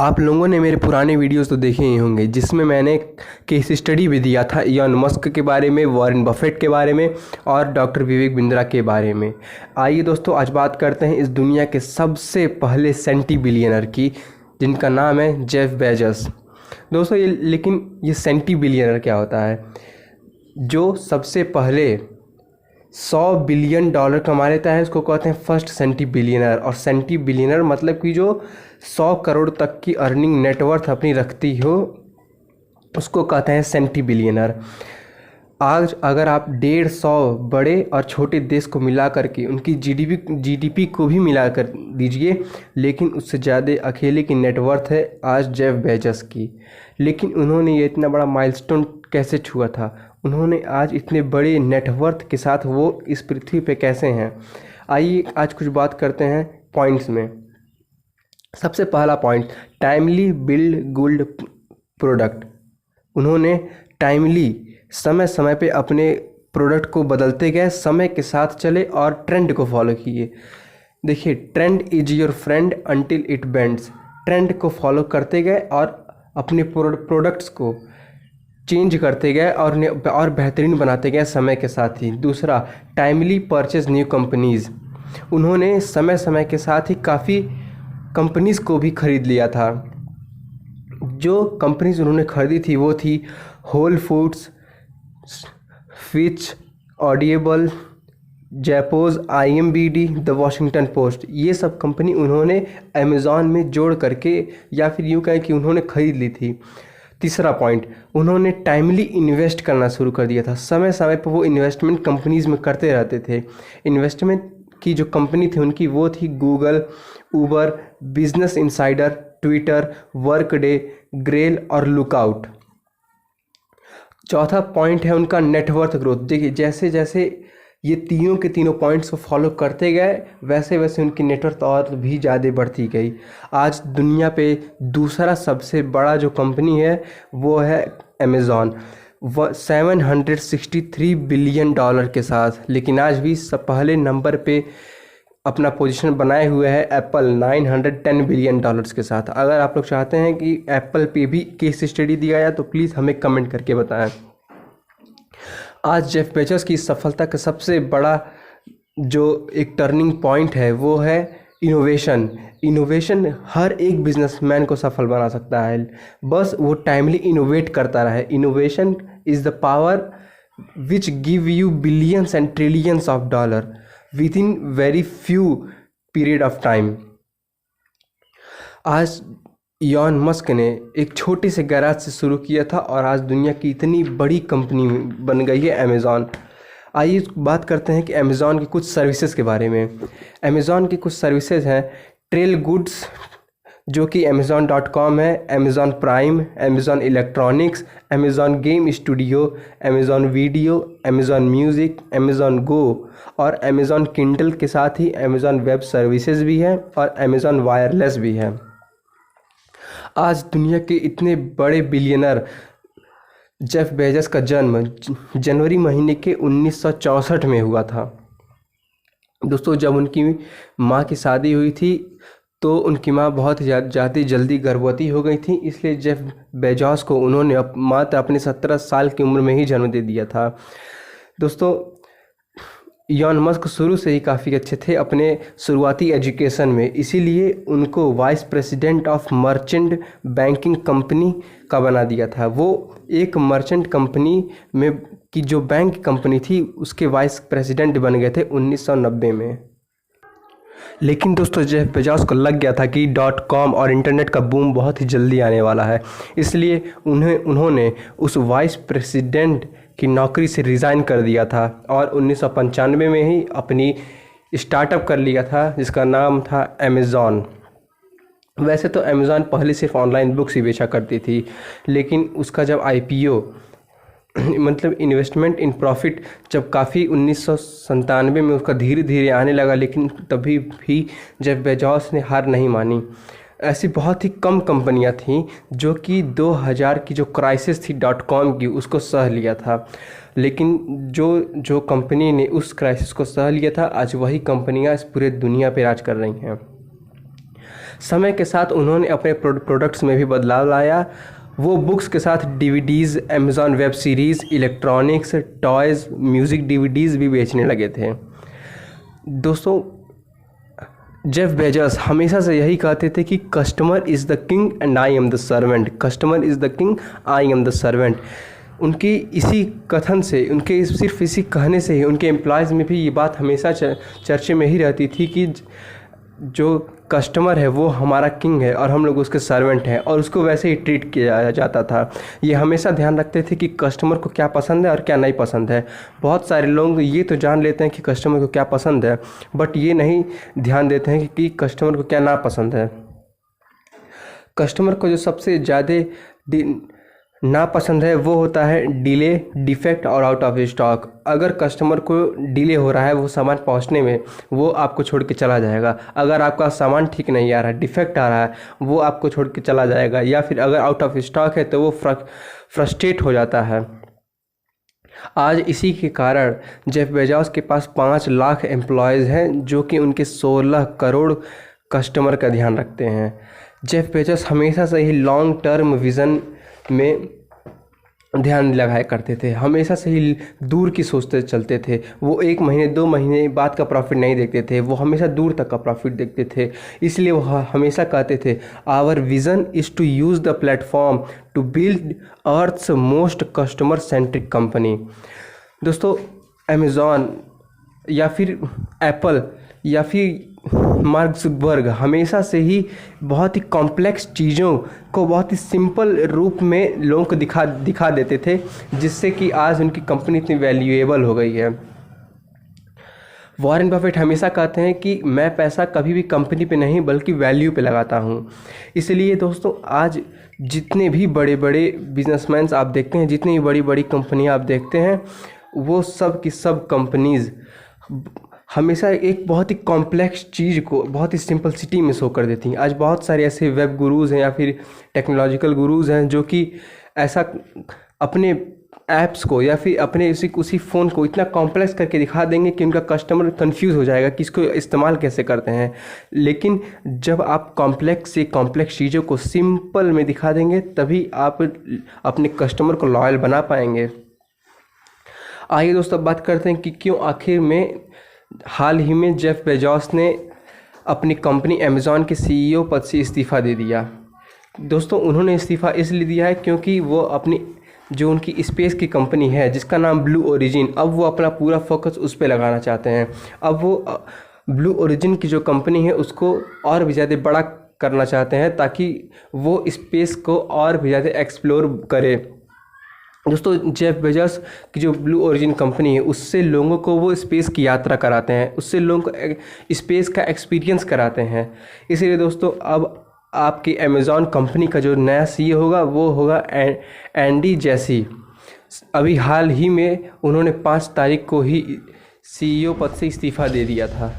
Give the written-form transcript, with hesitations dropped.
आप लोगों ने मेरे पुराने वीडियोस तो देखे ही होंगे जिसमें मैंने केस स्टडी भी दिया था इलॉन मस्क के बारे में, वॉरेन बफेट के बारे में और डॉक्टर विवेक बिंद्रा के बारे में। आइए दोस्तों, आज बात करते हैं इस दुनिया के सबसे पहले सेंटी बिलियनर की, जिनका नाम है जेफ बेजोस। दोस्तों ये सेंटी बिलियनर क्या होता है? जो सबसे पहले $100 बिलियन कमा लेता है उसको कहते हैं फर्स्ट सेंटी बिलियनर। और सेंटी बिलियनर मतलब कि जो 100 करोड़ तक की अर्निंग नेटवर्थ अपनी रखती हो उसको कहते हैं सेंटी बिलियनर। आज अगर आप 150 बड़े और छोटे देश को मिला करके उनकी जीडीपी को भी मिला कर दीजिए, लेकिन उससे ज़्यादा अकेले की नेटवर्थ है आज जेफ बेजोस की। लेकिन उन्होंने ये इतना बड़ा माइलस्टोन कैसे छुआ था? उन्होंने आज इतने बड़े नेटवर्थ के साथ वो इस पृथ्वी पे कैसे हैं? आइए आज कुछ बात करते हैं पॉइंट्स में। सबसे पहला point, timely build good product. उन्होंने टाइमली समय समय पे अपने प्रोडक्ट को बदलते गए, समय के साथ चले और ट्रेंड को फॉलो किए। देखिए, trend is your friend until it bends. Trend को फॉलो करते गए और अपने प्रोडक्ट्स को चेंज करते गए और बेहतरीन बनाते गए समय के साथ ही। दूसरा, टाइमली परचेज न्यू कंपनीज़। उन्होंने समय समय के साथ ही काफ़ी कंपनीज़ को भी ख़रीद लिया था। जो कंपनीज़ उन्होंने ख़रीदी थी वो थी Whole Foods, Fitch, Audible, Zappos, IMBD, the Washington Post. ये सब कंपनी उन्होंने अमेज़ॉन में जोड़ करके या फिर यूँ कहें कि उन्होंने ख़रीद ली थी। तीसरा पॉइंट, उन्होंने टाइमली इन्वेस्ट करना शुरू कर दिया था। समय समय पर वो इन्वेस्टमेंट कंपनीज़ में करते रहते थे। इन्वेस्टमेंट की जो कंपनी थी उनकी वो थी Google, Uber, Business Insider, Twitter, Workday, Grail और लुकआउट। चौथा पॉइंट है उनका नेटवर्थ ग्रोथ। देखिए, जैसे जैसे ये तीनों के तीनों पॉइंट्स को फॉलो करते गए वैसे वैसे उनकी नेटवर्थ और भी ज़्यादा बढ़ती गई। आज दुनिया पे दूसरा सबसे बड़ा जो कंपनी है वो है अमेज़ॉन, 763 बिलियन डॉलर के साथ। लेकिन आज भी सब पहले नंबर पे अपना पोजीशन बनाए हुए है एप्पल 910 बिलियन डॉलर्स के साथ। अगर आप लोग चाहते हैं कि एप्पल पे भी केस स्टडी दिया जाए तो प्लीज़ हमें कमेंट करके बताएं। आज जेफ बेजोस की सफलता का सबसे बड़ा जो एक टर्निंग पॉइंट है वो है इनोवेशन। इनोवेशन हर एक बिजनेसमैन को सफल बना सकता है, बस वो टाइमली इनोवेट करता रहे। Innovation is the power which give you billions and trillions of dollar with in very few period of time. आज इलॉन मस्क ने एक छोटे से गैराज से शुरू किया था और आज दुनिया की इतनी बड़ी कंपनी बन गई है अमेज़ॉन। आइए बात करते हैं कि अमेज़ॉन की कुछ सर्विसेज के बारे में। अमेज़ॉन की कुछ सर्विसेज हैं ट्रेल गुड्स, जो कि amazon.com है, Amazon Prime, Amazon electronics, Amazon game studio, Amazon video, Amazon music, Amazon Go और अमेज़ॉन किंडल के साथ ही अमेज़ॉन वेब सर्विसेज भी है और अमेज़ॉन वायरलेस भी है। आज दुनिया के इतने बड़े बिलियनर जेफ बेजोस का जन्म जनवरी महीने के 1964 में हुआ था। दोस्तों, जब उनकी माँ की शादी हुई थी तो उनकी माँ बहुत ज़्यादा जल्दी गर्भवती हो गई थी, इसलिए जेफ बेजोस को उन्होंने मात्र अपने 17 साल की उम्र में ही जन्म दे दिया था। दोस्तों, इलॉन मस्क शुरू से ही काफ़ी अच्छे थे अपने शुरुआती एजुकेशन में, इसीलिए उनको vice president of merchant banking company का बना दिया था। वो एक मर्चेंट कंपनी में की जो बैंक कंपनी थी उसके वाइस प्रेसिडेंट बन गए थे 1990 में। लेकिन दोस्तों, जेफ बेजोस को लग गया था कि .com और इंटरनेट का बूम बहुत ही जल्दी आने वाला है, इसलिए उन्होंने उस वाइस प्रेसिडेंट की नौकरी से रिज़ाइन कर दिया था और 1995 में ही अपनी स्टार्टअप कर लिया था जिसका नाम था अमेज़ॉन। वैसे तो अमेज़ॉन पहले सिर्फ ऑनलाइन बुक्स ही बेचा करती थी, लेकिन उसका जब IPO मतलब इन्वेस्टमेंट इन प्रॉफिट जब काफ़ी 1997 में उसका धीरे धीरे आने लगा, लेकिन तभी भी जेफ बेजोस ने हार नहीं मानी। ऐसी बहुत ही कम कंपनियां थीं जो कि 2000 की जो क्राइसिस थी .com की उसको सह लिया था, लेकिन जो कंपनी ने उस क्राइसिस को सह लिया था आज वही कंपनियां इस पूरे दुनिया पे राज कर रही हैं। समय के साथ उन्होंने अपने प्रोडक्ट्स में भी बदलाव लाया। वो बुक्स के साथ DVDs, Amazon web series, electronics, toys, music DVDs भी बेचने लगे थे। दोस्तों, जेफ बेजोस हमेशा से यही कहते थे कि customer is the king and I am the servant. Customer is the king, I am the servant. उनकी इसी कथन से, उनके सिर्फ इसी कहने से ही उनके एम्प्लॉयज़ में भी ये बात हमेशा चर्चे में ही रहती थी कि जो कस्टमर है वो हमारा किंग है और हम लोग उसके सर्वेंट हैं, और उसको वैसे ही ट्रीट किया जाता था। ये हमेशा ध्यान रखते थे कि कस्टमर को क्या पसंद है और क्या नहीं पसंद है। बहुत सारे लोग ये तो जान लेते हैं कि कस्टमर को क्या पसंद है, बट ये नहीं ध्यान देते हैं कि कस्टमर को क्या ना पसंद है। कस्टमर को जो सबसे ज़्यादा नापसंद है वो होता है डिले, डिफेक्ट और आउट ऑफ स्टॉक। अगर कस्टमर को डिले हो रहा है वो सामान पहुंचने में, वो आपको छोड़ के चला जाएगा। अगर आपका सामान ठीक नहीं आ रहा है, डिफेक्ट आ रहा है, वो आपको छोड़ के चला जाएगा। या फिर अगर आउट ऑफ स्टॉक है तो वो फ्रस्ट्रेट हो जाता है। आज इसी के कारण जेफ बेजोस के पास 5 लाख एम्प्लॉयज़ हैं जो कि उनके 16 करोड़ कस्टमर का ध्यान रखते हैं। जेफ बेजोस हमेशा से ही लॉन्ग टर्म विज़न में ध्यान लगाया करते थे, हमेशा से ही दूर की सोचते चलते थे। वो 1 महीने 2 महीने बाद का प्रॉफिट नहीं देखते थे, वो हमेशा दूर तक का प्रॉफिट देखते थे। इसलिए वो हमेशा कहते थे, our vision is to use the platform to build earth's most customer centric company. दोस्तों, अमेज़ॉन या फिर एप्पल या फिर मार्क जुकरबर्ग हमेशा से ही बहुत ही कॉम्प्लेक्स चीज़ों को बहुत ही सिंपल रूप में लोगों को दिखा देते थे, जिससे कि आज उनकी कंपनी इतनी वैल्यूएबल हो गई है। वॉरेन बफेट हमेशा कहते हैं कि मैं पैसा कभी भी कंपनी पे नहीं बल्कि वैल्यू पे लगाता हूँ। इसलिए दोस्तों, आज जितने भी बड़े बड़े बिजनेसमैन आप देखते हैं, जितनी बड़ी बड़ी कंपनियाँ आप देखते हैं, वो सब की सब कंपनीज़ हमेशा एक बहुत ही कॉम्प्लेक्स चीज़ को बहुत ही सिंपलिसिटी में शो कर देती हैं। आज बहुत सारे ऐसे वेब गुरुज़ हैं या फिर टेक्नोलॉजिकल गुरुज़ हैं जो कि ऐसा अपने ऐप्स को या फिर अपने उसी फ़ोन को इतना कॉम्प्लेक्स करके दिखा देंगे कि उनका कस्टमर कंफ्यूज हो जाएगा कि इसको इस्तेमाल कैसे करते हैं। लेकिन जब आप कॉम्प्लेक्स से कॉम्प्लेक्स चीज़ों को सिंपल में दिखा देंगे, तभी आप अपने कस्टमर को लॉयल बना पाएंगे। आइए दोस्तों, अब बात करते हैं कि क्यों आखिर में हाल ही में जेफ बेजोस ने अपनी कंपनी अमेज़ॉन के सीईओ पद से इस्तीफ़ा दे दिया। दोस्तों, उन्होंने इस्तीफ़ा इसलिए दिया है क्योंकि वो अपनी जो उनकी स्पेस की कंपनी है जिसका नाम ब्लू ओरिजिन, अब वो अपना पूरा फोकस उस पर लगाना चाहते हैं। अब वो ब्लू ओरिजिन की जो कंपनी है उसको और भी ज़्यादा बड़ा करना चाहते हैं ताकि वो स्पेस को और भी ज़्यादा एक्सप्लोर करे। दोस्तों, जेफ बेजोस की जो ब्लू ओरिजिन कंपनी है उससे लोगों को वो स्पेस की यात्रा कराते हैं, उससे लोगों को स्पेस का एक्सपीरियंस कराते हैं। इसीलिए दोस्तों, अब आपकी अमेज़ॉन कंपनी का जो नया सीईओ होगा वो होगा एंडी जैसी। अभी हाल ही में उन्होंने 5 तारीख को ही सीईओ पद से इस्तीफ़ा दे दिया था।